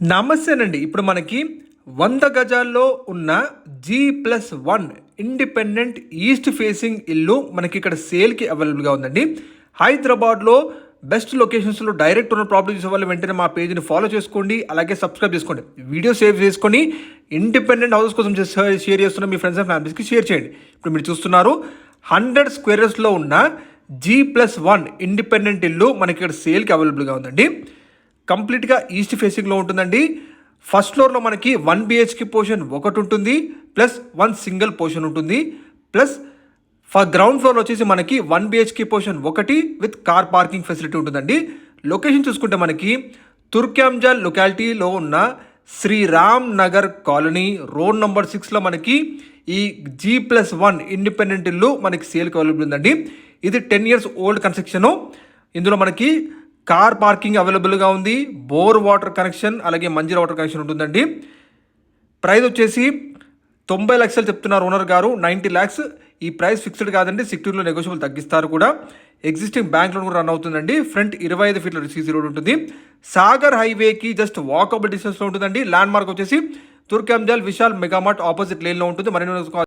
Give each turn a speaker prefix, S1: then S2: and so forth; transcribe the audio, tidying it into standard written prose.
S1: నమస్తేనండి. ఇప్పుడు మనకి 100 గజాల్లో ఉన్న G+1 ఇండిపెండెంట్ ఈస్ట్ ఫేసింగ్ ఇల్లు మనకి ఇక్కడ సేల్‌కి అవైలబుల్‌గా ఉందండి. హైదరాబాద్‌లో బెస్ట్ లొకేషన్స్‌లో డైరెక్ట్ ఉన్న ప్రాపర్టీ చూసే వాళ్ళు వెంటనే మా పేజ్‌ని ఫాలో చేసుకోండి. అలాగే సబ్స్క్రైబ్ చేసుకోండి. వీడియో సేవ్ చేసుకొని ఇండిపెండెంట్ హౌసెస్ కోసం షేర్ చేస్తున్న మీ ఫ్రెండ్స్ అండ్ ఫ్యామిలీస్‌కి షేర్ చేయండి. ఇప్పుడు మీరు చూస్తున్నారు 100 స్క్వేర్స్‌లో ఉన్న G+1 ఇండిపెండెంట్ ఇల్లు మనకి ఇక్కడ సేల్‌కి అవైలబుల్‌గా ఉందండి. కంప్లీట్గా ఈస్ట్ ఫేసింగ్లో ఉంటుందండి. ఫస్ట్ ఫ్లోర్లో మనకి 1 BHK పోర్షన్ ఒకటి ఉంటుంది, ప్లస్ 1 సింగిల్ పోర్షన్ ఉంటుంది, ప్లస్ గ్రౌండ్ ఫ్లోర్లో వచ్చేసి మనకి 1 BHK పోర్షన్ ఒకటి విత్ కార్ పార్కింగ్ ఫెసిలిటీ ఉంటుందండి. లొకేషన్ చూసుకుంటే మనకి తుర్క్యాంజల్ లొకాలిటీలో ఉన్న Sriram Nagar colony road number 6లో మనకి ఈ G+1 ఇండిపెండెంట్ ఇల్లు మనకి సేల్కి అవైలబుల్ ఉందండి. ఇది 10 years ఓల్డ్ కన్స్ట్రక్షను. ఇందులో మనకి కార్ పార్కింగ్ అవైలబుల్గా ఉంది, బోర్ వాటర్ కనెక్షన్ అలాగే మంజీరా వాటర్ కనెక్షన్ ఉంటుందండి. ప్రైస్ వచ్చేసి 90 లక్షలు చెప్తున్నారు ఓనర్ గారు. 90 lakhs ఈ ప్రైస్ ఫిక్స్డ్ కాదండి, సెక్యూర్లో నెగోషియబుల్ తగ్గిస్తారు కూడా. ఎగ్జిస్టింగ్ బ్యాంక్ లోన్ కూడా రన్ అవుతుందండి. ఫ్రంట్ 25 feet CC రోడ్ ఉంటుంది. సాగర్ హైవేకి జస్ట్ వాకబుల్ డిస్టెన్స్లో ఉంటుందండి. ల్యాండ్ మార్క్ వచ్చేసి తుర్క్యాంజల్ విశాల్ మెగామార్ట్ ఆపోజిట్ లేన్లో ఉంటుంది. మరిన్ని